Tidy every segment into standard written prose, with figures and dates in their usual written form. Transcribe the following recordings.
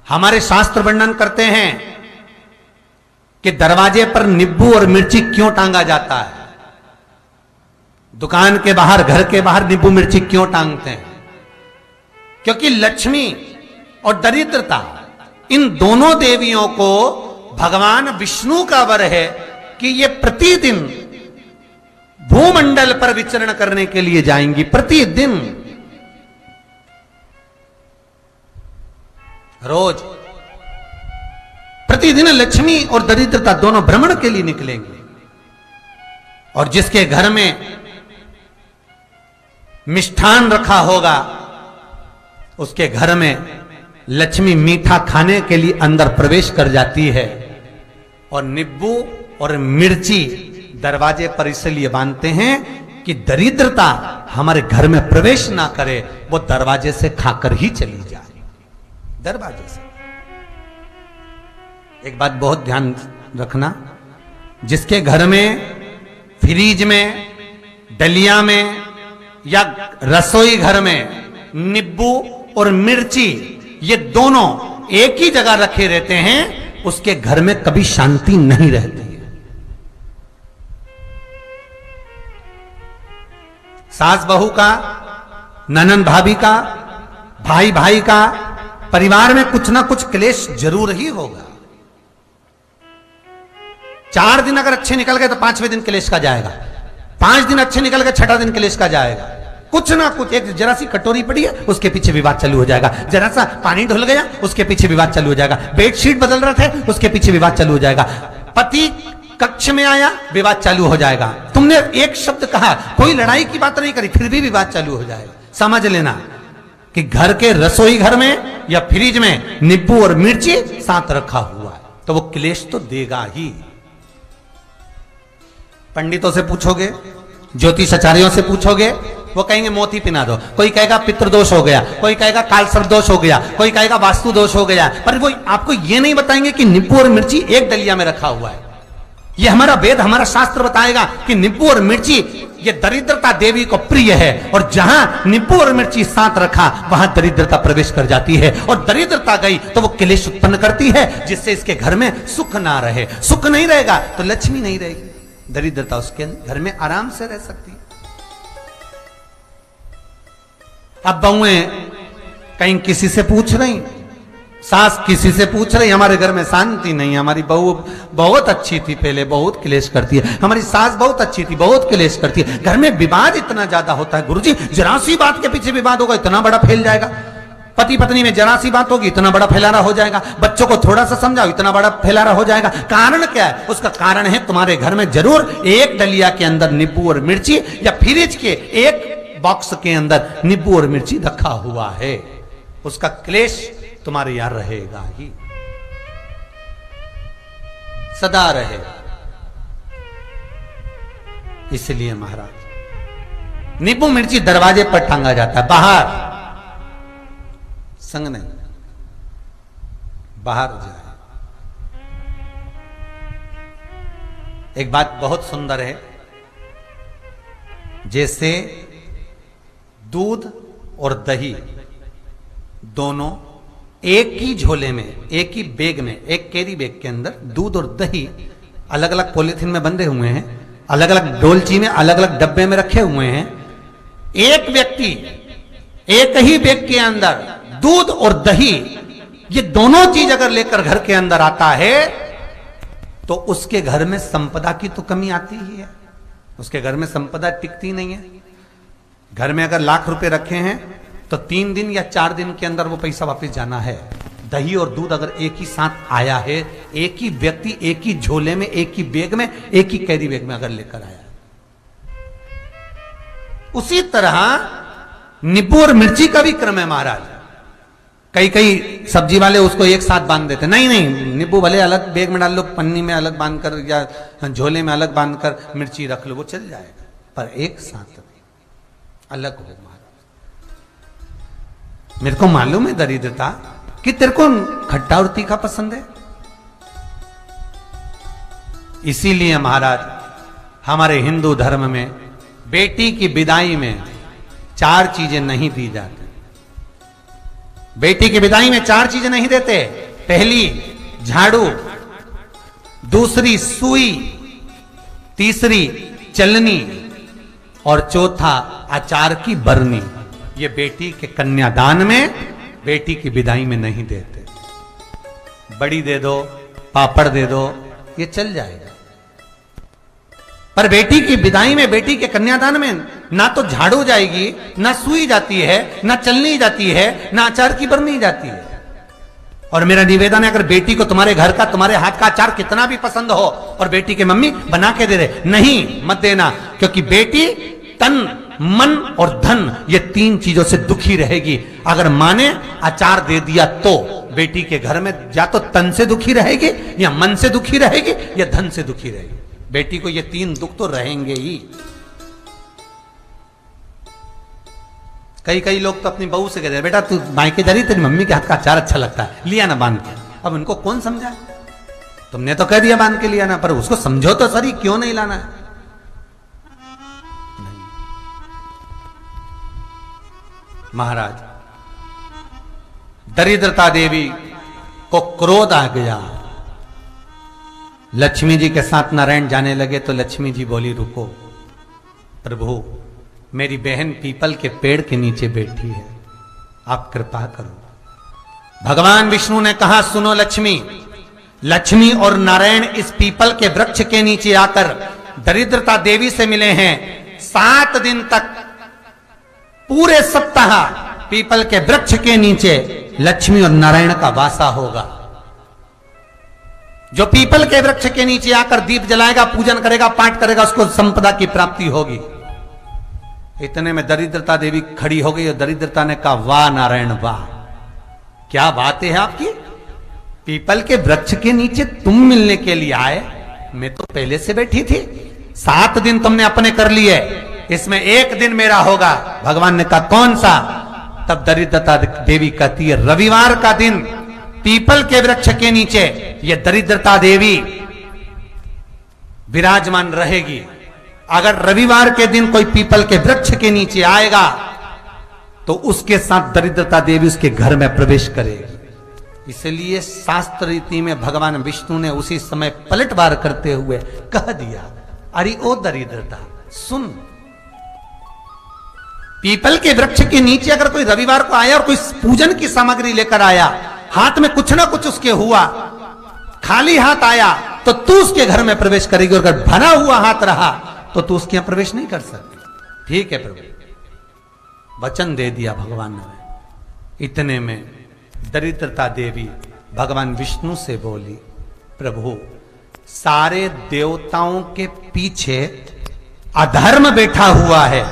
हमारे शास्त्र वर्णन करते हैं कि दरवाजे पर नींबू और मिर्ची क्यों टांगा जाता है। दुकान के बाहर, घर के बाहर नींबू मिर्ची क्यों टांगते हैं? क्योंकि लक्ष्मी और दरिद्रता, इन दोनों देवियों को भगवान विष्णु का वर है कि ये प्रतिदिन भूमंडल पर विचरण करने के लिए जाएंगी। प्रतिदिन, रोज, प्रतिदिन लक्ष्मी और दरिद्रता दोनों भ्रमण के लिए निकलेंगे। और जिसके घर में मिष्ठान रखा होगा, उसके घर में लक्ष्मी मीठा खाने के लिए अंदर प्रवेश कर जाती है। और नींबू और मिर्ची दरवाजे पर इसलिए बांधते हैं कि दरिद्रता हमारे घर में प्रवेश ना करे, वो दरवाजे से खाकर ही चली जाए। दरवाजे से। एक बात बहुत ध्यान रखना, जिसके घर में फ्रिज में, डलिया में या रसोई घर में नींबू और मिर्ची ये दोनों एक ही जगह रखे रहते हैं, उसके घर में कभी शांति नहीं रहती है। सास बहू का, ननंद भाभी का, भाई भाई का, परिवार में कुछ ना कुछ क्लेश जरूर ही होगा। 4 दिन अगर अच्छे निकल गए तो 5वें दिन क्लेश का जाएगा। 5 दिन अच्छे निकल गए, 6ठा दिन क्लेश का जाएगा। कुछ ना कुछ, एक जरा सी कटोरी पड़ी है उसके पीछे विवाद चालू हो जाएगा, जरा सा पानी ढुल गया उसके पीछे विवाद चालू हो जाएगा, बेडशीट बदल रहे थे उसके पीछे विवाद चालू हो जाएगा, पति कक्ष में आया विवाद चालू हो जाएगा, तुमने एक शब्द कहा, कोई लड़ाई की बात नहीं करी, फिर भी विवाद चालू हो जाएगा। समझ लेना कि घर के रसोई घर में या फ्रिज में नींबू और मिर्ची साथ रखा हुआ है तो वो क्लेश तो देगा ही। पंडितों से पूछोगे, ज्योतिषाचार्यों से पूछोगे, वो कहेंगे मोती पिना दो, कोई कहेगा पितृदोष हो गया, कोई कहेगा काल सर्प दोष हो गया, कोई कहेगा वास्तु दोष हो गया, पर वो आपको ये नहीं बताएंगे कि नींबू और मिर्ची एक डलिया में रखा हुआ है। ये हमारा वेद, हमारा शास्त्र बताएगा कि नींबू और मिर्ची ये दरिद्रता देवी को प्रिय है, और जहां नींबू और मिर्ची साथ रखा वहां दरिद्रता प्रवेश कर जाती है, और दरिद्रता गई तो वो क्लेश उत्पन्न करती है, जिससे इसके घर में सुख ना रहे। सुख नहीं रहेगा तो लक्ष्मी नहीं रहेगी, दरिद्रता उसके घर में आराम से रह सकती है। अब बहुएं कहीं किसी से पूछ रही, सास किसी से पूछ रही, हमारे घर में शांति नहीं, हमारी बहू बहुत अच्छी थी पहले, बहुत क्लेश करती है, हमारी सास बहुत अच्छी थी, बहुत क्लेश करती है, घर में विवाद इतना ज्यादा होता है। गुरुजी, जरा सी बात के पीछे विवाद होगा इतना बड़ा फैल जाएगा, पति पत्नी में जरा सी बात होगी इतना बड़ा फैलाना हो जाएगा, बच्चों को थोड़ा सा समझाओ इतना बड़ा फैलाना हो जाएगा। कारण क्या है? उसका कारण है तुम्हारे घर में जरूर एक डलिया के अंदर नींबू और मिर्ची, या फ्रिज के एक बॉक्स के अंदर नींबू और मिर्ची रखा हुआ है, उसका क्लेश तुम्हारे यहां रहेगा ही, सदा रहेगा। इसलिए महाराज नींबू मिर्ची दरवाजे पर टांगा जाता है, बाहर संग नहीं, बाहर जाए। एक बात बहुत सुंदर है, जैसे दूध और दही दोनों एक ही झोले में, एक ही बैग में, एक कैरी बैग के अंदर दूध और दही अलग अलग पॉलिथीन में बंधे हुए हैं, अलग अलग डोलची में, अलग अलग डब्बे में रखे हुए हैं। एक व्यक्ति एक ही बैग के अंदर दूध और दही ये दोनों चीज अगर लेकर घर के अंदर आता है तो उसके घर में संपदा की तो कमी आती ही है, उसके घर में संपदा टिकती नहीं है। घर में अगर लाख रुपए रखे हैं तो 3 दिन या 4 दिन के अंदर वो पैसा वापस जाना है। दही और दूध अगर एक ही साथ आया है, एक ही व्यक्ति एक ही झोले में, एक ही बैग में, एक ही कैरी बैग में अगर लेकर आया, उसी तरह नींबू और मिर्ची का भी क्रम है महाराज। कई कई सब्जी वाले उसको एक साथ बांध देते, नहीं नहीं, नींबू भले अलग बैग में डाल लो, पन्नी में अलग बांधकर या झोले में अलग बांधकर मिर्ची रख लो, वो चल जाएगा, पर एक साथ अलग हो महाराज। मेरे को मालूम है दरिद्रता कि तेरे को खट्टा और तीखा पसंद है, इसीलिए महाराज हमारे हिंदू धर्म में बेटी की विदाई में 4 चीजें नहीं दी जाती। बेटी की विदाई में 4 चीजें नहीं देते। पहली झाड़ू, दूसरी सुई, तीसरी चलनी और चौथा अचार की बरनी। ये बेटी के कन्यादान में, बेटी की विदाई में नहीं देते। बड़ी दे दो, पापड़ दे दो, ये चल जाएगा, पर बेटी की विदाई में, बेटी के कन्यादान में ना तो झाड़ू जाएगी, ना सुई जाती है, ना चलनी जाती है, ना अचार की बरनी जाती है। और मेरा निवेदन है, अगर बेटी को तुम्हारे घर का, तुम्हारे हाथ का अचार कितना भी पसंद हो और बेटी के मम्मी बना के दे दे, नहीं, मत देना, क्योंकि बेटी तन, मन और धन, ये 3 चीजों से दुखी रहेगी। अगर मां ने अचार दे दिया तो बेटी के घर में या तो तन से दुखी रहेगी, या मन से दुखी रहेगी, या धन से दुखी रहेगी। बेटी को ये 3 दुख तो रहेंगे ही। कई लोग तो अपनी बहू से कहते हैं, बेटा तू मायके जा रही, तेरी मम्मी के हाथ का अचार अच्छा लगता है, लिया ना बांध के। अब उनको कौन समझा? तुमने तो कह दिया बांध के लिया ना, पर उसको समझो तो सही, क्यों नहीं लाना है? नहीं। महाराज, दरिद्रता देवी को क्रोध आ गया। लक्ष्मी जी के साथ नारायण जाने लगे तो लक्ष्मी जी बोली, रुको प्रभु, मेरी बहन पीपल के पेड़ के नीचे बैठी है, आप कृपा करो। भगवान विष्णु ने कहा, सुनो लक्ष्मी, लक्ष्मी और नारायण इस पीपल के वृक्ष के नीचे आकर दरिद्रता देवी से मिले हैं। 7 दिन तक, पूरे सप्ताह पीपल के वृक्ष के नीचे लक्ष्मी और नारायण का वासा होगा। जो पीपल के वृक्ष के नीचे आकर दीप जलाएगा, पूजन करेगा, पाठ करेगा, उसको संपदा की प्राप्ति होगी। इतने में दरिद्रता देवी खड़ी हो गई और दरिद्रता ने कहा, वाह नारायण वाह, क्या बातें हैं आपकी, पीपल के वृक्ष के नीचे तुम मिलने के लिए आए, मैं तो पहले से बैठी थी। 7 दिन तुमने अपने कर लिए, इसमें 1 दिन मेरा होगा। भगवान ने कहा, कौन सा? तब दरिद्रता देवी कहती है, रविवार का दिन पीपल के वृक्ष के नीचे ये दरिद्रता देवी विराजमान रहेगी। अगर रविवार के दिन कोई पीपल के वृक्ष के नीचे आएगा तो उसके साथ दरिद्रता देवी उसके घर में प्रवेश करेगी। इसलिए शास्त्र रीति में भगवान विष्णु ने उसी समय पलटवार करते हुए कह दिया, अरे ओ दरिद्रता सुन, पीपल के वृक्ष के नीचे अगर कोई रविवार को आया और कोई पूजन की सामग्री लेकर आया, हाथ में कुछ ना कुछ उसके हुआ, खाली हाथ आया तो तू उसके घर में प्रवेश करेगी, और अगर भरा हुआ हाथ रहा तो तू उसके यहां प्रवेश नहीं कर सकती। ठीक है प्रभु, वचन दे दिया भगवान ने। इतने में दरिद्रता देवी भगवान विष्णु से बोली, प्रभु सारे देवताओं के पीछे अधर्म बैठा हुआ है,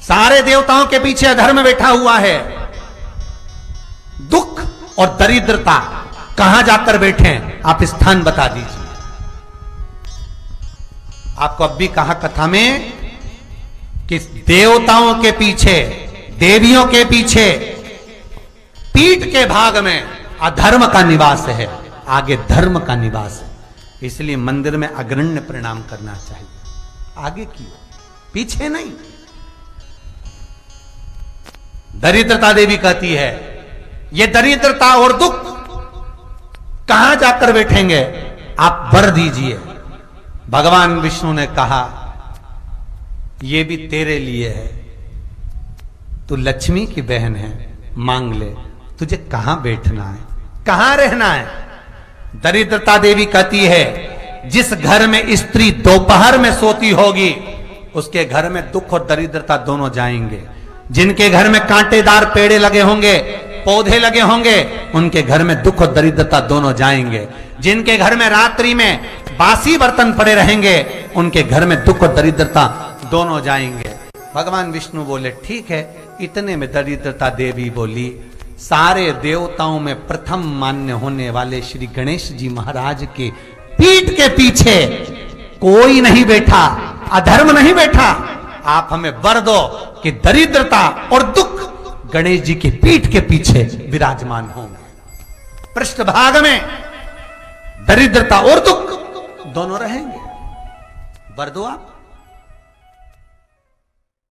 सारे देवताओं के पीछे अधर्म बैठा हुआ है, दुख और दरिद्रता कहां जाकर बैठे हैं, आप स्थान बता दीजिए। आपको अब भी कहा कथा में कि देवताओं के पीछे, देवियों के पीछे, पीठ के भाग में अधर्म का निवास है, आगे धर्म का निवास है। इसलिए मंदिर में अग्रण्य प्रणाम करना चाहिए, आगे क्यों, पीछे नहीं। दरिद्रता देवी कहती है, ये दरिद्रता और दुख कहां जाकर बैठेंगे, आप वर दीजिए। भगवान विष्णु ने कहा, ये भी तेरे लिए है, तू लक्ष्मी की बहन है, मांग ले, तुझे कहां बैठना है, कहां रहना है। दरिद्रता देवी कहती है, जिस घर में स्त्री दोपहर में सोती होगी उसके घर में दुख और दरिद्रता दोनों जाएंगे। जिनके घर में कांटेदार पेड़े लगे होंगे, पौधे लगे होंगे, उनके घर में दुख और दरिद्रता दोनों जाएंगे। जिनके घर में रात्रि में बासी बर्तन पड़े रहेंगे, उनके घर में दुख और दरिद्रता दोनों जाएंगे। भगवान विष्णु बोले, ठीक है। इतने में दरिद्रता देवी बोली, सारे देवताओं में प्रथम मान्य होने वाले श्री गणेश जी महाराज के पीठ के पीछे कोई नहीं बैठा, अधर्म नहीं बैठा। आप हमें वर दो कि दरिद्रता और दुख गणेश जी की पीठ के पीछे विराजमान होंगे, पृष्ठभाग में दरिद्रता और दुख दोनों रहेंगे, वर दो आप।